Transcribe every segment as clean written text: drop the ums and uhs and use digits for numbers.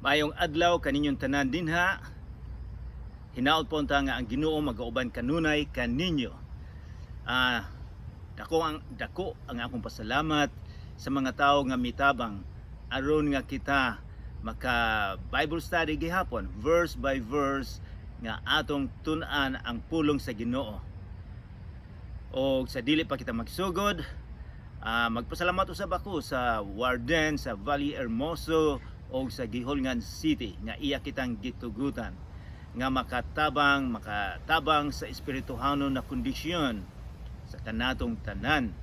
Mayong adlaw kaninyong tanan dinha. Hinaot po nga ang Ginoo magauban kanunay kaninyo. Dako ang akong pasalamat sa mga tao nga mitabang aron nga kita maka Bible study gihapon verse by verse nga atong tun-an ang pulong sa Ginoo. O sa dili pa kita magsugod, magpasalamat usab ako sa warden sa Valle Hermoso o sa Giholngan City nga iya kitang gitugutan nga makatabang sa espirituhanon na kondisyon sa kanatong tanan.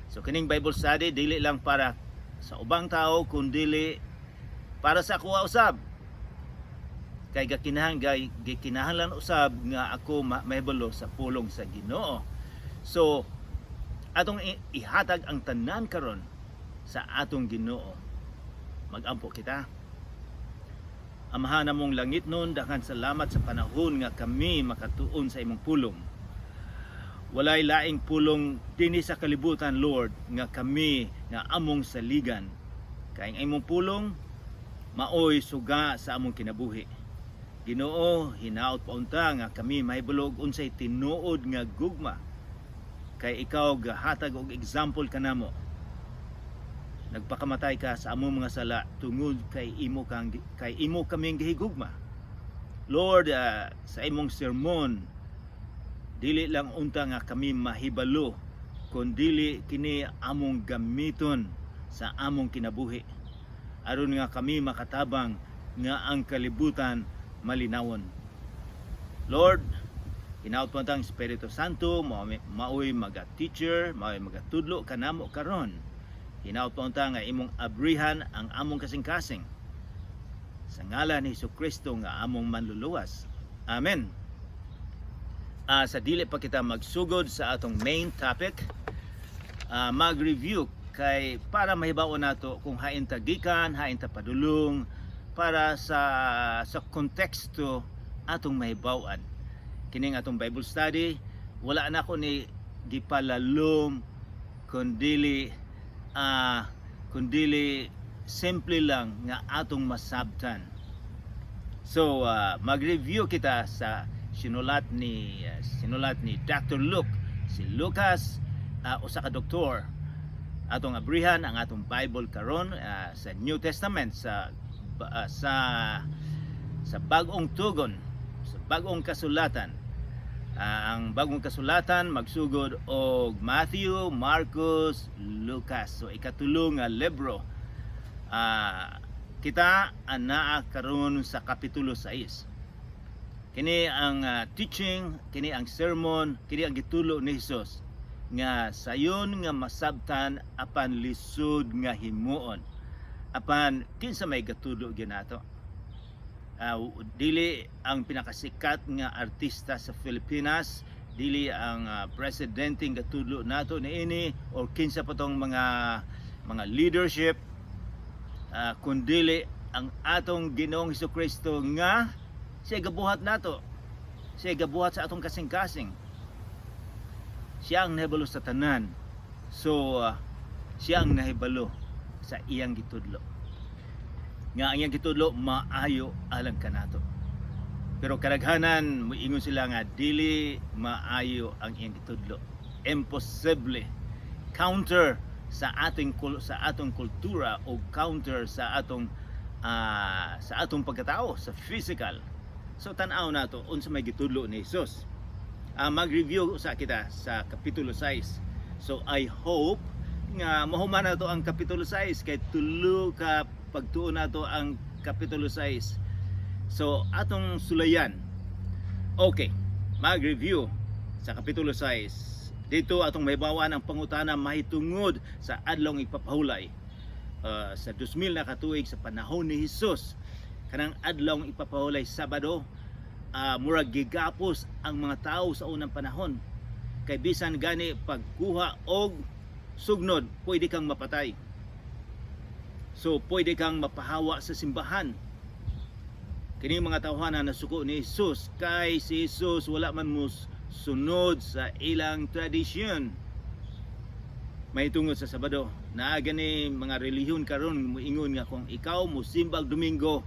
So kining Bible study dili lang para sa ubang tao kundi para sa ako usab. Kay gikinahanglan usab nga ako mahibalo sa pulong sa Ginoo. So atong ihatag ang tanan karon sa atong Ginoo. Magampo kita. Amahan namong langit nun, daghang salamat sa panahon nga kami makatuon sa imong pulong. Walay laing pulong dinhi sa kalibutan, Lord, nga kami nga among saligan. Kay ang imong pulong maoy suga sa among kinabuhi. Ginoo, hinaot paunta nga kami mahibalo og unsay tinuod nga gugma. Kay ikaw gahatag og example kanamo. Nagpakamatay ka sa among mga sala tungod kay imo kaming gihigugma. Lord, sa imong sermon dili lang unta nga kami mahibalo kundi kini among gamiton sa among kinabuhi aron nga kami makatabang nga ang kalibutan malinawon. Lord, hinaot po ang Espiritu Santo maoy maga-teacher, maoy magatudlo kanamo karon. Hinaot po nga imong abrihan ang among kasing-kasing. Sa ngalan ni Jesucristo nga among manluluwas. Amen. Sa dili pa kita magsugod sa atong main topic, mag-review kay para mahibaw nato kung hain ta gikan, hain ta padulong para sa konteksto atong mahibawan. Kining atong Bible study, wala na ko ni gipalalom kundi simple lang nga atong masabtan. So mag-review kita sa sinulat ni Dr. Luke. Si Lucas, usa ka doktor. Atong abrihan ang atong Bible karon sa New Testament sa bagong tugon, sa bagong kasulatan. Ang bagong kasulatan magsugod og Matthew, Marcos, Lucas. So ikatulo nga libro. Kita anaa karon sa kapitulo 6. Kini ang teaching, kini ang sermon, kini ang gitulo ni Hesus nga sayon nga masabtan apan lisod nga himuon. Apan kinsa may gatulo ginato. Dili ang pinakasikat nga artista sa Pilipinas, dili ang presidente nga tudlo nato niini or kinsa pa tong mga leadership, kundi ang atong Ginoong Jesucristo nga siya gabuhat nato, siya gabuhat sa atong kasing-kasing, siya ang nahibalo sa tanan. So siya ang nahibalo sa iyang gitudlo nga ang iyang gitudlo maayo alang kanato. Pero kadaghanan moingon sila nga dili maayo ang iyang gitudlo. Imposible. Counter sa atong kultura o counter sa atong pagkatao, sa physical. So tan-aw nato unsa may gitudlo ni Hesus. Mag-review sa kita sa kapitulo 6. So I hope nga mahuman nato ang kapitulo 6 kay tulo ka pagtuon nato ang kapitulo 6. So atong sulayan. Okay, mag-review sa kapitulo 6. Dito atong mahibawan ang pangutana mahitungod sa adlong ipapahulay. Sa 2000 na katuig sa panahon ni Hesus, kanang adlong ipapahulay Sabado, murag gigapos ang mga tao sa unang panahon. Kay bisan gani pagkuha og sugnod, pwede kang mapatay. So pwede kang mapahawa sa simbahan. Kini mga tawhanan na suko ni Hesus, kay si Hesus wala man mo sunod sa ilang tradisyon. May tungod sa Sabado. Naa gani mga relihiyon karon moingon nga kung ikaw mo simbag Domingo,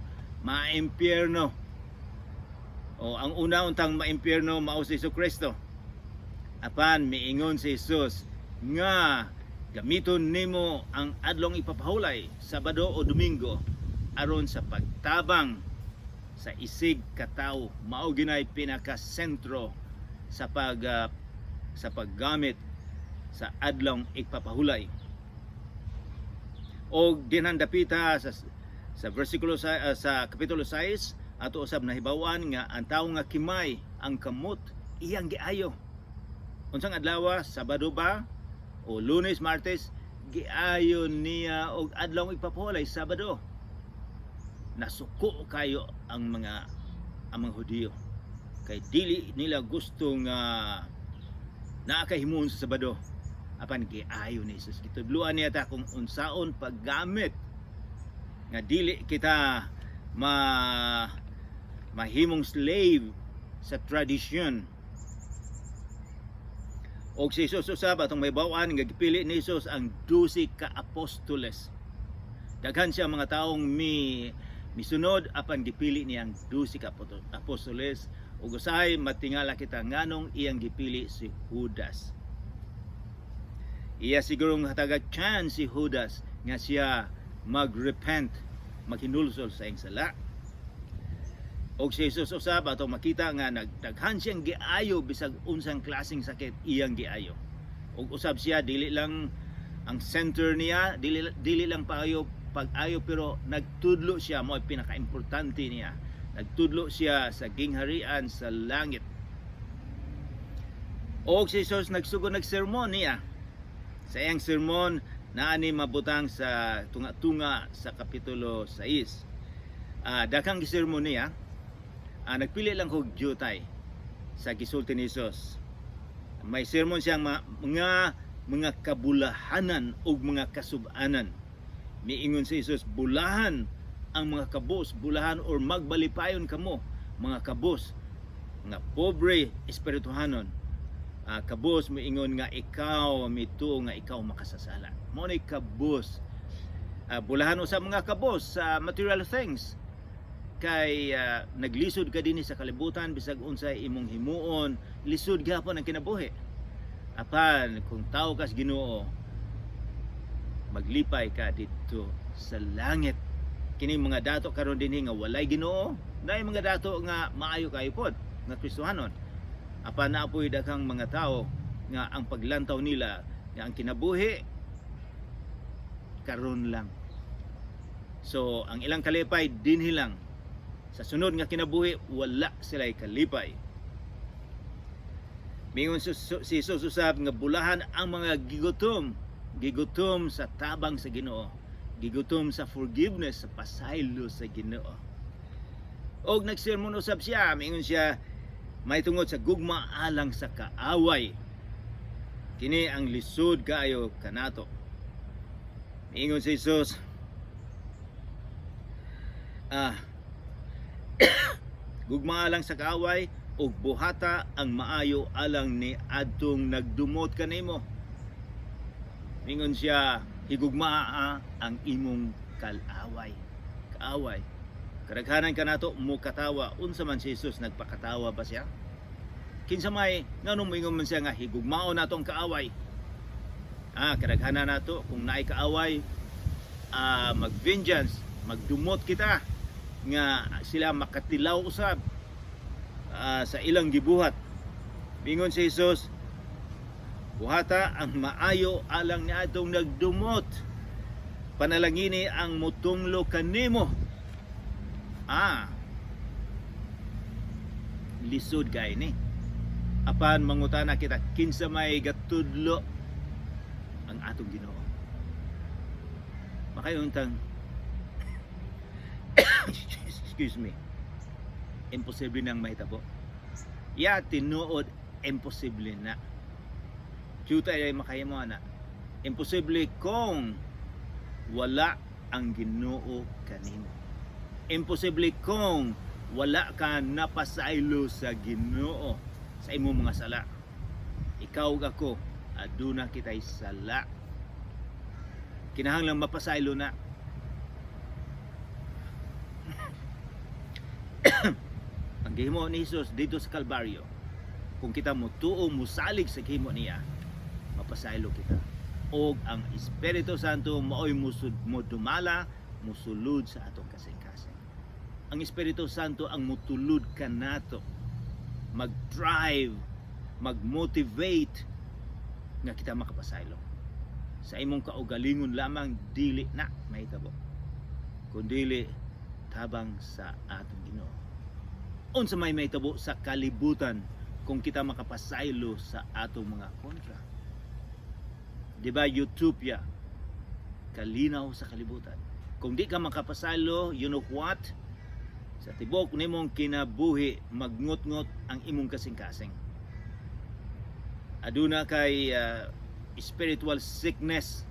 maimpyerno. O ang una untang maimpyerno mao si Kristo. Apan miingon si Jesus nga gamiton nimo ang adlong ipapahulay Sabado o Domingo aron sa pagtabang sa isig ka tawo. Mao ginay pinaka sentro sa paggamit sa adlong ipapahulay. O dinandapita sa versikulo sa kapitulo 6 ato usab nahibawan nga ang tawo nga kimay ang kamot iyang giayo. Unsang adlaw, Sabado ba o Lunes, Martes, giayo niya og adlaw ipapahulay Sabado. Nasuko kayo ang mga Hudiyo kay dili nila gusto nga naakahimuon sa Sabado. Apan giayo ni Jesus, gitudluan niya ta kung unsaon paggamit nga dili kita mahimong slave sa tradisyon. Og si Jesus usab atong may bawaan nga gipili ni Jesus ang 12 ka apostoles. Daghan siya mga taong misunod apan gipili niya ang 12 ka apostoles. Ug usahay matingala kita nganong iyang gipili si Judas. Iya sigurong hataga chance si Judas nga siya magrepent, maghinulsol sa iyang sala. Og si Jesus usab atong makita nga nagdaghan siyang giayo bisag unsang klaseng sakit iyang giayo. Og usab siya dili lang ang center niya, dili lang pag-ayo pero nagtudlo siya, mo pinaka-importante niya. Nagtudlo siya sa gingharian sa langit. Og si Jesus nagsermon niya. Sa iyang sermon naani mabutang sa tunga-tunga sa kapitulo 6. Daghang gisermon niya. Nagpili lang kog jutay sa gisulti ni Jesus. May sermon siyang mga kabulahanan ug mga kasub-anan. Miingon si Jesus, bulahan ang mga kabos, bulahan or magbalipayon kamo mga kabos, mga pobre espirituhanon. Kabos miingon nga ikaw mituo nga ikaw makasasala. Mao ni kabos. Bulahan usab mga kabos sa material things. Kay naglisod ka dinhi sa kalibutan bisag unsay imong himuon, lisod gyapon ang kinabuhi. Apan kung tawo kas Ginoo, maglipay ka dito sa langit. Kini mga dato karon dinhi nga walay Ginoo, naay mga dato nga maayo kayo pod nga Kristohanon. Apan naapoy daghang mga tao nga ang paglantaw nila nga ang kinabuhi karon lang. So ang ilang kalipay dinhi lang. Sa sunod nga kinabuhi, wala sila'y kalipay. Mingon si Jesus usab nga bulahan ang mga gigutom sa tabang sa Ginoo, gigutom sa forgiveness, sa pasaylo sa Ginoo. Og nagsermon usab siya, mingon siya, may tungod sa gugma alang sa kaaway. Kini ang lisod kaayo kanato. Mingon si Jesus, gugma lang sa kaaway ug buhata ang maayo alang ni adtong nagdumot kanimo. Mingon siya, higugmaa ang imong kaaway. Kaaway. Kadaghanan kanato mo katawa, unsa man si Jesus nagpakatawa ba siya? Kinsa may nganong mingon man siya nga higugmao nato ang kaaway. Kadaghanan nato kung naay kaaway, mag-vengeance, magdumot kita nga sila makatilaw usab sa ilang gibuhat. Mingon si Jesus, buhata ang maayo alang ni atong nagdumot, panalangini ang mutunglo kanimo. Lisod kay ni. Apan mangutana kita, kinsa may gatudlo ang atong Ginoo. Makayuntang excuse me, imposible nang mahitabo. Tinuod imposible na. Chuta ay makahimo na. Imposible kung wala ang Ginoo kanimo. Imposible kung wala ka napasaylo sa Ginoo sa imong mga sala. Ikaw ug ako aduna kitay sala. Kinahanglan mapasaylo na. gihimo ni Hesus dito sa Kalbaryo, kung kita mo tuo musalig sa gihimo niya, mapasaylo kita. Og ang Espiritu Santo maoy dumala, musulod sa atong kasing-kasing. Ang Espiritu Santo ang mutulod kanato, mag-drive, mag-motivate nga kita makapasaylo. Sa imong kaugalingon lamang dili na mahitabo, kundili tabang sa atong Ginoo. Unsa may mahitabo sa kalibutan kung kita makapasaylo sa atong mga kontra. Diba utopia, kalinaw sa kalibutan. Kung di ka makapasaylo, you know what? Sa tibok nimong kinabuhi, magngot-ngot ang imong kasing-kasing. Aduna kay spiritual sickness,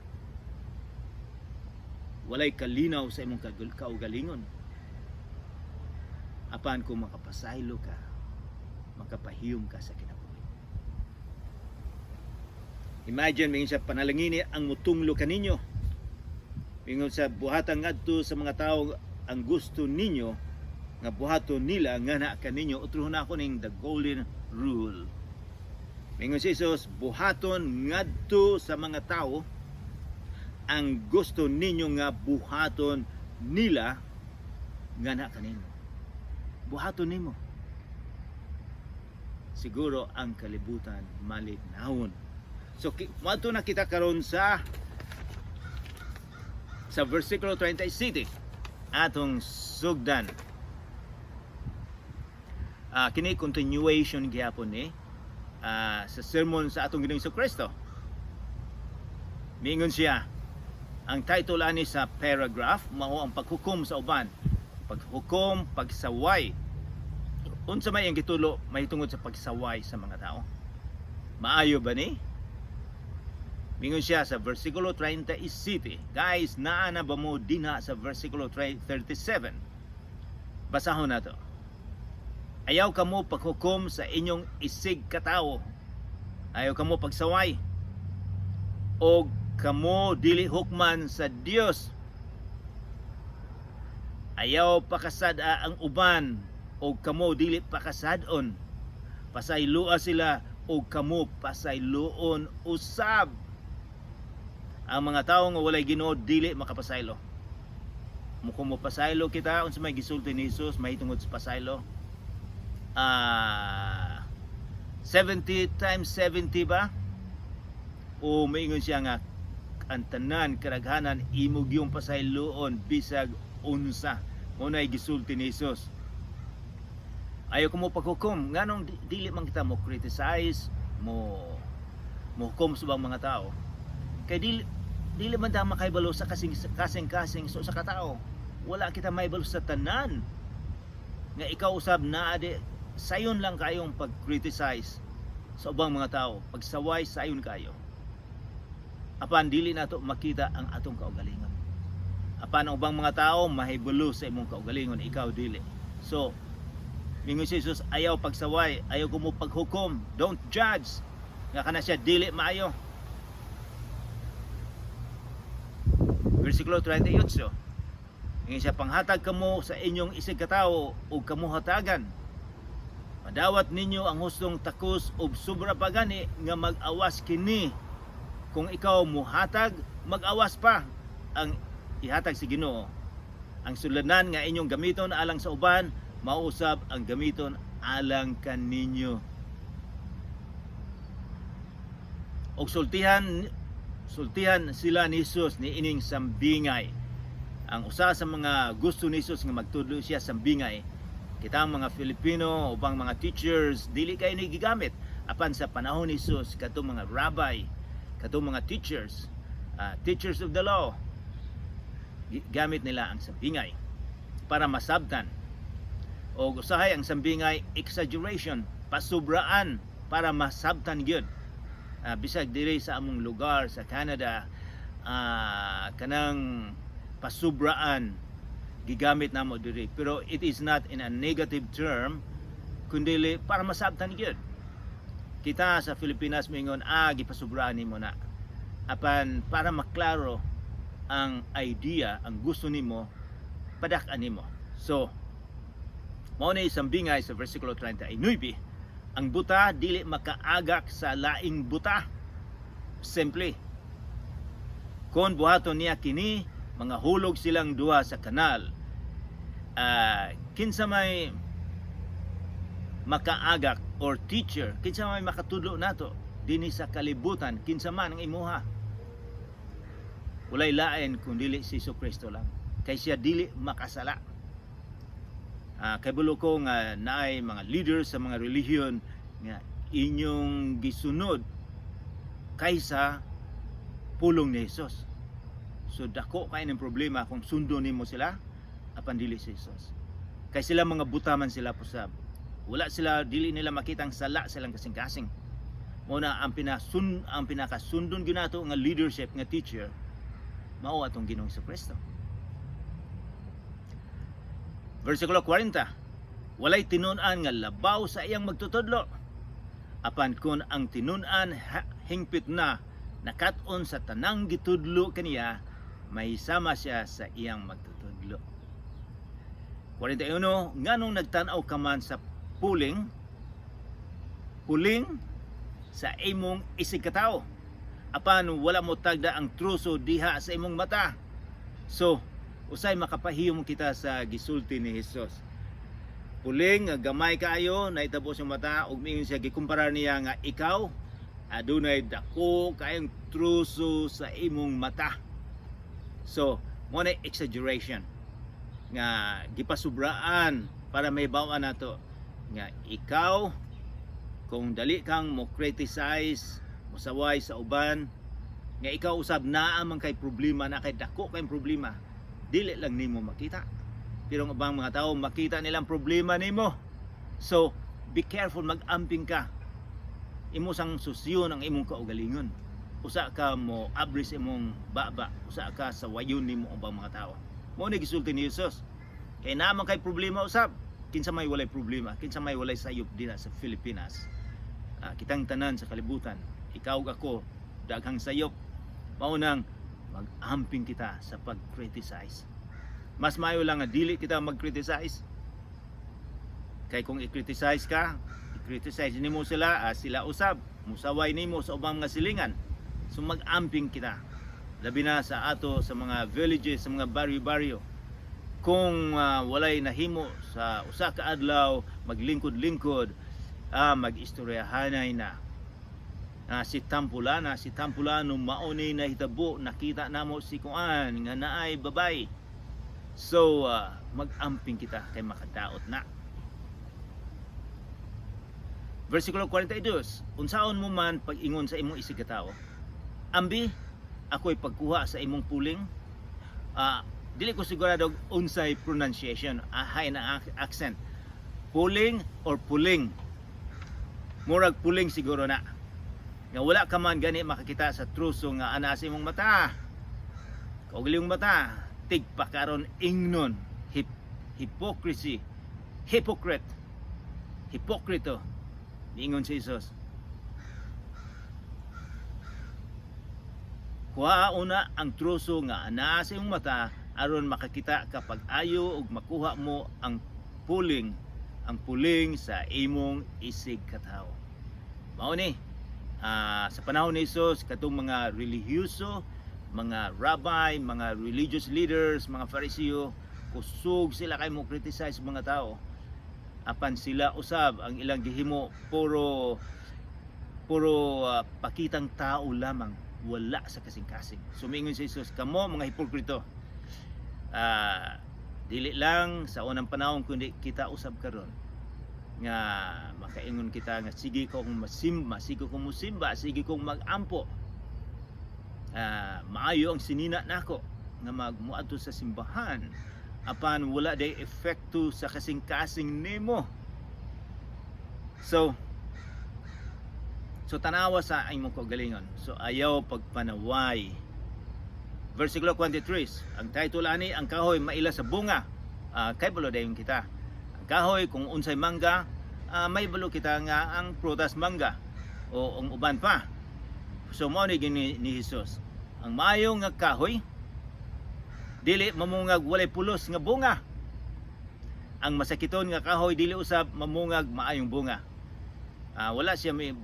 walay kalinaw sa imong kaugalingon. Apan kung makapasaylo ka, makapahiyom ka sa kinabuhi. Imagine, mingon sa panalangini ang mutunglo kaninyo. Mingon sa buhatang ngadto sa mga tao ang gusto ninyo, nga buhaton nila nga na kaninyo. Utrohon ako ning the golden rule. Mingon si Jesus, buhaton ngadto sa mga tao ang gusto ninyo nga buhaton nila nga na kaninyo. Buhaton nimo. Siguro ang kalibutan malignawon. So mato na kita karon sa versikulo 37 atong sugdan. Kini continuation gyapon ni sa sermon sa atong Ginoong Kristo. Mingon siya, ang title ani sa paragraph mao ang paghukom sa uban, paghukom, pagsaway. Unsa may ang gitulo mahitungod sa pagsaway sa mga tao? Maayo ba ni? Mingon siya sa versikulo 37. Guys, naa na ba mo dinha sa versikulo 37? Basahon na to. Ayaw kamo paghukom sa inyong isig katao. Ayaw kamo pagsaway. O kamo dili hukman sa Dios. Ayaw pakasada ang uban. O kamo dili pakasadon. Pasaylua sila o kamo pasayloon usab. Ang mga tao nga walay Ginoo dili makapasaylo. Kung mo pasaylo kita, unsa may gisulti ni Jesus mahitungod sa pasaylo? 70 times 70 ba? O maingon siya nga ang tanan karaghanan imog yung pasayloon bisag unsa. Unay gisulti ni Jesus. Ayaw ko mo paghukom, nganong dili man kita mo criticize, mo hukom sa mga tao. Kay dili man ta makaibalo sa kasing-kasing so sa katao. Wala kita maibalo sa tanan. Nga ikaw usab na ade sayon lang kayong pag-criticize sa ubang mga tao, pagsaway sayon kayo. Apan dili nato makita ang atong kaugalingon. Apan ang ubang mga tao mahibalo sa imong kaugalingon, ikaw dili. So mingon si Jesus, ayaw pagsaway, ayaw ko mo paghukom, don't judge. Nga kana siya dili maayo. Versikulo 38. Ngayon siya, panghatag kamo sa inyong isig katao o kamuhatagan. Madawat ninyo ang hustong takos o sobra pa gani nga mag-awas kini. Kung ikaw muhatag, mag-awas pa ang ihatag si Ginoo. Ang sulanan nga inyong gamiton alang sa uban, mausab ang gamiton alang kaninyo. Og sultihan sila ni Jesus ni ining sambingay. Ang usa sa mga gusto ni Jesus nga magtudlo siya sambingay, kita mga Filipino ubang mga teachers dili kayo nagigamit. Apan sa panahon ni Jesus kadtong mga rabbi, kadtong mga teachers, teachers of the law, gamit nila ang sambingay para masabtan. O usahay ang sambingay exaggeration, pasubraan para masabtan gyud. Bisag diri sa among lugar sa Canada, kanang pasubraan gigamit namo diri, pero it is not in a negative term kundi para masabtan gyud. Kita sa Pilipinas mingon gipasubraan nimo na, apan para maklaro ang idea, ang gusto nimo padak-an nimo. So Mao ni isang bingay sa versikulo 39. Ang buta dili makaagak sa laing buta. Simple. Kung buhaton niya kini, mga hulog silang duha sa kanal. Kinsa may makaagak or teacher, kinsa may makatudlo nato dinhi sa kalibutan, kinsa man ang imuha. Walay lain kung dili si Jesucristo lang. Kay siya dili makasala. Kay bulo ko nga naay mga leaders sa mga relihiyon nga inyong gisunod kaysa pulong ni Jesus. So dako kay ng problema kung sundo nimo sila apan dili si Jesus. Kay sila mga butaman sila pusab. Wala sila, dili nila makitang sala silang kasing-kasing. Muna ang pinakasundon ginato nga leadership nga teacher mao atong Ginoong Jesucristo. Versikulo 40. Walay tinun-an nga labaw sa iyang magtutudlo. Apan kun ang tinun-an hingpit na nakat-on sa tanang gitudlo kaniya, may sama siya sa iyang magtutudlo. 41. Nganong nagtan-aw ka man sa puling sa imong isig katao, apan wala mo tagda ang truso diha sa imong mata. So usay makapahiyom kita sa gisulti ni Jesus. Puling nga gamay kaayo nahitabo sa mata, ug miingon siya gikumparar niya nga ikaw adunay dako kayong truso sa imong mata. So mo na exaggeration nga gipasubraan para may bawaan nato nga ikaw kung dali kang mo criticize, mo saway sa uban, nga ikaw usab naa man kay problema, na kay dako kay problema, dili lang nimo makita. Pero ang ubang mga tao makita nilang problema nimo. So be careful, mag-amping ka. Imo sang susyon ang imong kaugalingon. Usa ka mo abri sa imong baba, usa ka sa wayon nimo ubang mga tao. Mao ni gisulti ni Jesus. Kay naa man kay problema usab. Kinsa may walay problema, kinsa may walay sayop dinha sa Pilipinas. Kitang tanan sa kalibutan, ikaw ug ako daghang sayop. Mao nang mag-amping kita sa pag-criticize. Mas maayo lang nga dili kita mag-criticize. Kay kung i-criticize ka, i-criticize nimo sila, sila usab musaway nimo sa ubang mga silingan. So mag-amping kita. Labi na sa ato sa mga villages, sa mga baryo-baryo. Kung walay nahimo sa usa ka adlaw, maglingkod-lingkod, mag-istoryahanay na. Si Tampulano mauni na hitabo, nakita namo si Kuan nga naay babay. So mag-amping kita kay makadaot na. Versikulo 42. Unsaon mo man pag-ingon sa imong isig katao, ambi ako'y pagkuha sa imong puling. Dili ko sigurado unsay pronunciation, hay na accent. Puling or puling. Murag puling siguro na. Nga wala ka man gani makakita sa truso nga ana sa imong mata. Kaugalingong mata, tigpa karon ingnon, hypocrisy, hipokrito. Ingon si Jesus. Kuha una ang truso nga ana sa imong mata aron makakita kapag ayo ug makuha mo ang puling sa imong isig katao. Mao ni sa panahon ni Jesus katong mga relihiyoso, mga rabbi, mga religious leaders, mga Fariseo, kusog sila kay mo criticize mga tao. Apan sila usab ang ilang gihimo puro pakitang tao lamang, wala sa kasing-kasing. Sumingon si Jesus, kamo mga hipokrito. Dili lang sa unang panahon kundi kita usab karon nga makaingon kita nga sige kong masimba, sige kong musimba, sige kong magampo. Maayo ang sinina nako nga magmuadto sa simbahan apan wala day epekto sa kasing-kasing nimo. So tanawa sa imong kaugalingon. So ayaw pagpanaway. Versikulo 43, ang title ani, ang kahoy maila sa bunga. Kay balo dayon kita. Ang kahoy kung unsay mangga, may balo kita nga ang prutas mangga o ang uban pa. So mao ni ni Jesus. Ang maayo nga kahoy dili mamungag walay pulos nga bunga. ang masakiton nga kahoy dili usab mamungag maayong bunga. Wala siya may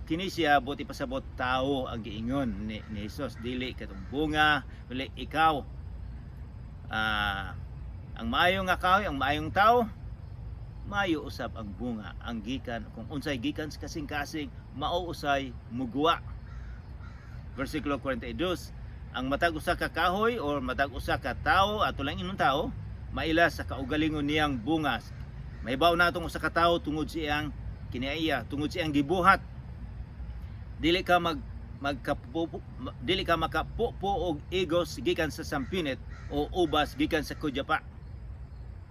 kini siya buti pasabot tao ang giingon ni Jesus, dili katong bunga, dili ikaw. Ang maayong nga kahoy, ang maayong tao, maayo usab ang bunga, ang gikan kung unsay gikan sa kasing-kasing mao usay mugwa. Versikulo 42, ang matag usa ka kahoy or matag usa ka tao ato lang inong tao maila sa kaugalingon niyang bunga. Mahibaw natong usa ka tao tungod siyang kinaiya, tungod siyang gibuhat. Dili ka makapupo og igos gikan sa sampinit o ubas gikan sa kudyapa.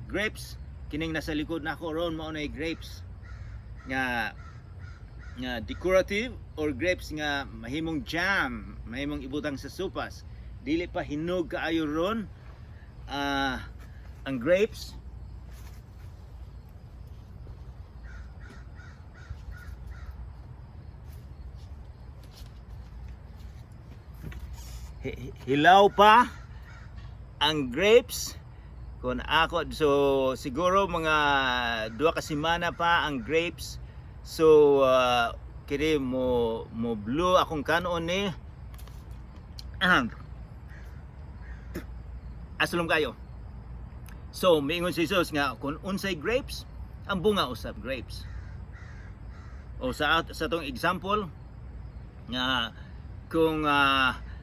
Grapes kining nasa likod nako ron mao nay grapes nga decorative or grapes nga mahimong jam, mahimong ibutang sa supas. Dili pa hinog kaayo ron ang grapes. Hilaw pa ang grapes kung ako, so siguro mga 2 ka semana pa ang grapes. So kini mo blue akong kanon ni asulong kayo. So miingon si Jesus nga kung unsay grapes, ang bunga usab grapes. O sa tong example nga kung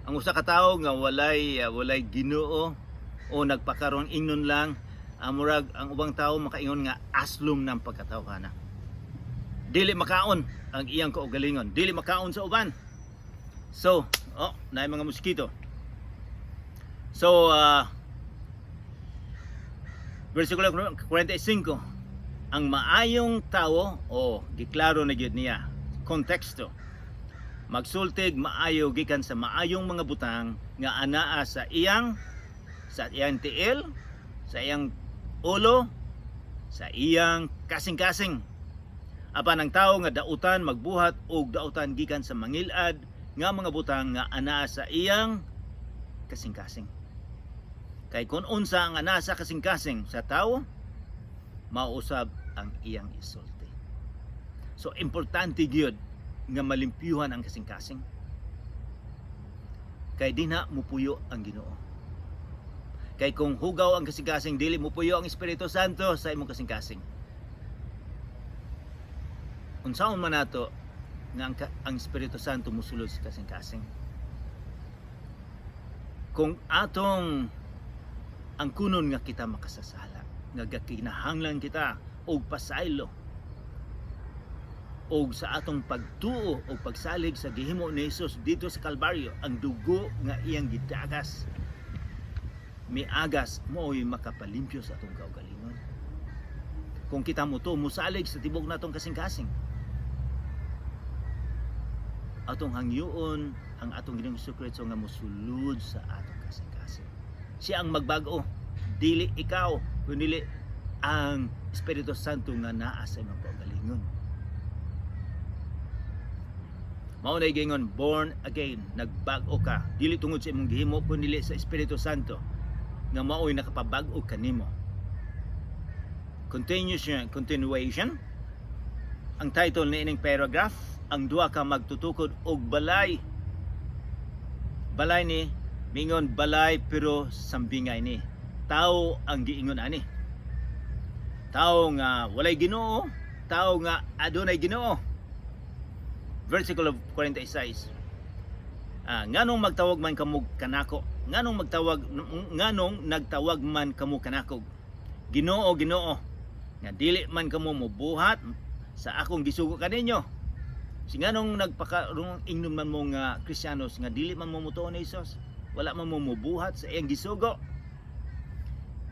ang usa ka tawo nga walay Ginoo o nagpakaron ingnon lang, murag ang ubang tawo makaingon nga aslom ng pagkatawhana. Dili makaon ang iyang kaugalingon, dili makaon sa uban. So, naay mga mosquito. So, versikulo 45, ang maayong tawo giklaro na gyud niya konteksto. Magsultig maayo gikan sa maayong mga butang nga anaa sa iyang tiil, sa iyang ulo, sa iyang kasing-kasing. Apan ang tawo nga dautan magbuhat og dautan gikan sa mangilad nga mga butang nga anaa sa iyang kasing-kasing. Kay kun unsa ang anaa sa kasing-kasing sa tawo, mausab ang iyang isulti. So importante gyud nga malimpyuhan ang kasing-kasing. Kay di na mupuyo ang Ginoo. Kay kung hugaw ang kasing-kasing, dili mupuyo ang Espiritu Santo sa imong kasing-kasing. Unsaon man nato nga ang Espiritu Santo musulod sa kasing-kasing. Kung atong ang kunon nga kita makasasala, nga kinahanglan kita og pasaylo og sa atong pagtuo o pagsalig sa gihimo ni Jesus dito sa Kalbaryo, ang dugo nga iyang gidagas miagas mo'y makapalimpyo sa atong kaugalingon. Kung kita mo to musalig sa tibok natong kasing-kasing, atong hangyoon ang atong Ginoong Jesucristo nga mosulod sa atong kasing-kasing. Siya ang magbago, dili ikaw, kundi ang Espiritu Santo nga naa sa imong kaugalingon. Mao na gingon born again, nagbago ka, dili tungod sa imong gihimo kundi sa Espiritu Santo nga mao'y nakapabag-o kanimo. Continuation. Ang title ni ining paragraph, ang duha ka magtutukod og balay. Balay ni mingon balay pero sambingay ni. Tao ang giingon ani. Tao nga walay Ginoo, tao nga adunay Ginoo. Versikulo 46. Nganong magtawag man kamo kanako? Nganong nagtawag man kamo kanako? Ginoo, Ginoo. Nga dili man kamo mobuhat sa akong gisugo kaninyo. Singanong nagpakarong ingnon man mo nga Kristiyanos nga dili man mo mutuon ni Jesus, wala man mo mobuhat sa iyang gisugo.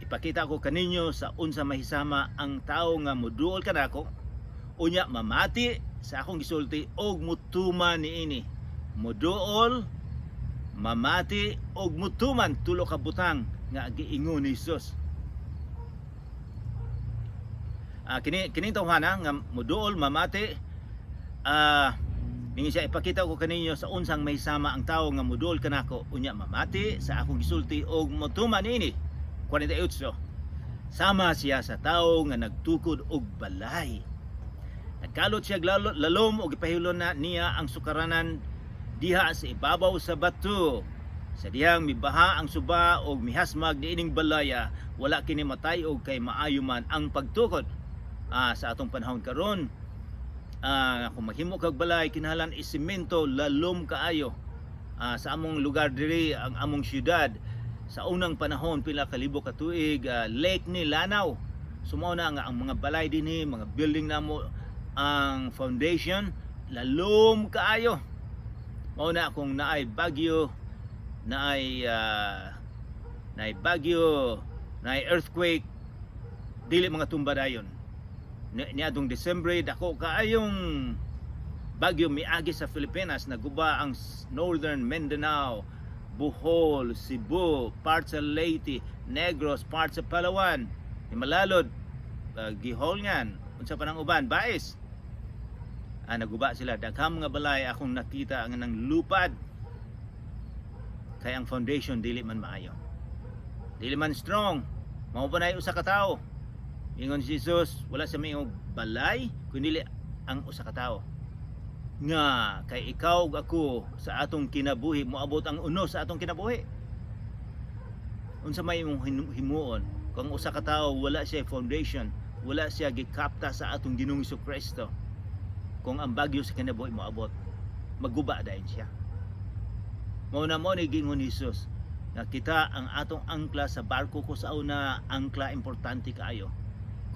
Ipakita ko kaninyo sa unsa mahisama ang tao nga moduol kanako, unya mamati sa akong gisulti og mutuman niini. Moduol, mamati og mutuman, tulo ka butang nga giingon ni Jesus. Kini tawhana nga moduol, mamati, ningi siya ipakita ko kaninyo sa unsang mahisama ang tao nga moduol kanako, unya mamati sa akong gisulti og mutuman niini. 48. Sama siya sa tawo nga nagtukod og balay. Nagkalot siya lalom og ipahilon na niya ang sukaranan diha sa ibabaw sa bato. Sa dihang mibaha ang suba og mihasmag niining balaya, wala kini matay og kay maayo man ang pagtukod. Sa atong panahon karon, kung maghimo kag balay kinahanglan isemento lalom kaayo. Sa among lugar diri, ang among syudad, sa unang panahon pila ka libo ka tuig, lake ni lanaw. Sumao na nga ang mga balay dinhi, mga building namo, ang foundation lalom kaayo. Mao na kung naay bagyo, naay earthquake, dili mga tumba dayon. Niadtong Disyembre dako kaayong bagyo miagi sa Pilipinas, naguba ang Northern Mindanao, Bohol, Cebu, parts sa Leyte, Negros, parts sa Palawan, Himalalod, Giholngan, unsa pa nang uban, Bais. Naguba sila. Daghang mga balay akong nakita ang nang lupad. Kay ang foundation dili man maayo. Dili man strong. Mao pa na usa ka tawo. Ingon si Jesus, wala sa may balay kundi ang usa ka tawo. Nga kay ikaw ug ako sa atong kinabuhi moabot ang uno sa atong kinabuhi. Unsa may imong himuon kung usa ka tawo wala siya foundation, wala siya gikapta sa atong Ginoong Kristo. Kung ang bagyo sa kinabuhi moabot, maguba dayon siya. Mao na mo ni gingon ni Jesus nga kita ang atong angkla sa barko ko sa una, angkla importante kaayo.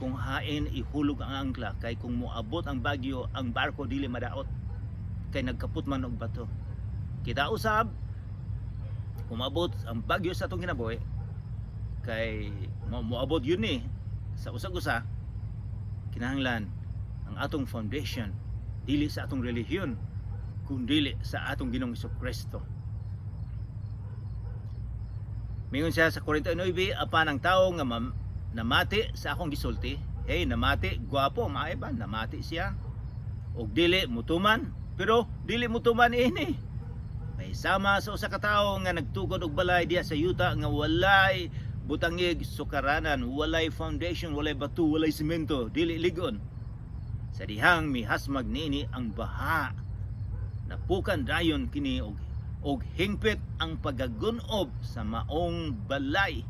Kung hain ihulog ang angkla kay kung moabot ang bagyo, ang barko dili madaot kay nagkaput man og bato. Kita usab kung moabot ang bagyo sa atong kinabuhi kay moabot yun ni sa usag-usa, kinahanglan ang atong foundation dili sa atong relihiyon kundi sa atong Ginoong Kristo. Mingon siya sa 49, apan ang tawo nga namati sa akong gisulti, hey namati, gwapo, maiba, namati siya og dili mutuman, pero dili mutuman ini. May sama sa usa ka tawo nga nagtukod og balay diha sa yuta nga walay butangig sukaranan, walay foundation, walay batu, walay semento, dili ligon. Sa dihang mihasmag niini ang baha, napukan dayon kini og hingpit ang pagagunob sa maong balay.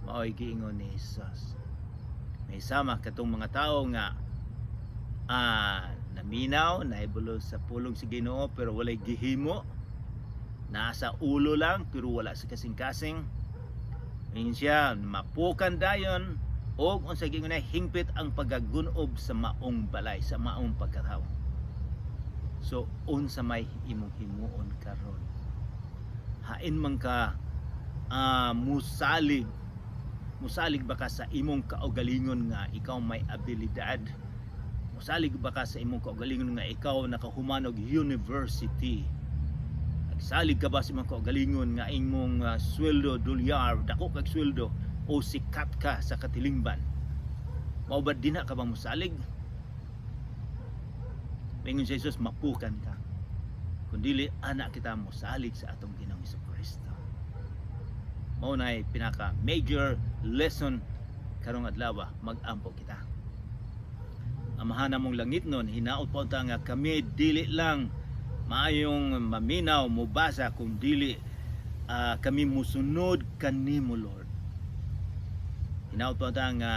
Mao'y giingon ni Jesus. May sama katong mga tao nga naminaw, naibulo sa pulong si Ginoo pero walay gihimo, nasa ulo lang pero wala sa kasing-kasing. Ngayon siya mapukan dayon og unsa gingon na hingpit ang pagagunob sa maong balay, sa maong pagkatawo. So unsa may imong himuon karon? Hain man ka musalig ba ka sa imong kaugalingon nga ikaw may abilidad? Musalig ba ka sa imong kaugalingon nga ikaw nakahuman og university? Nagsalig ka ba sa imong kaugalingon nga imong sweldo dolyar, dako kag sweldo, o sikat ka sa katilingban? Mao ba dinha ka ba musalig? Mingon si Jesus, mapukan ka. Kundili anak kita musalig sa atong Ginoong Kristo. Mao nay pinaka major lesson karong adlaw, mag-ampo kita. Amahan mong langit nun, hinaot pa ta nga kami dili lang maayong maminaw mubasa kung dili kami musunod kanimo, Lord. Hinaot po ta nga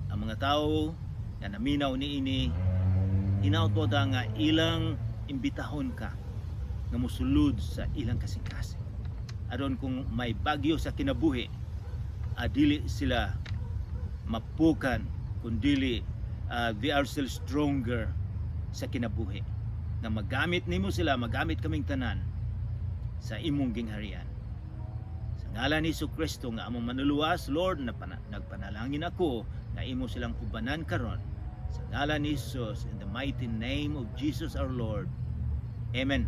ang mga tao nga naminaw niini, hinaot po ta nga ilang imbitahon ka nga musulod sa ilang kasing-kasing. Aron kung may bagyo sa kinabuhi, dili sila mapukan, kundi they are still stronger sa kinabuhi. Na magamit nimo sila, magamit kaming tanan sa imong gingharian. Ngalan ni Kristo nga among manuluwas, Lord, nagpanalangin ako na imo silang ubanan karon. Sa ngalan ni Jesus, in the mighty name of Jesus our Lord. Amen.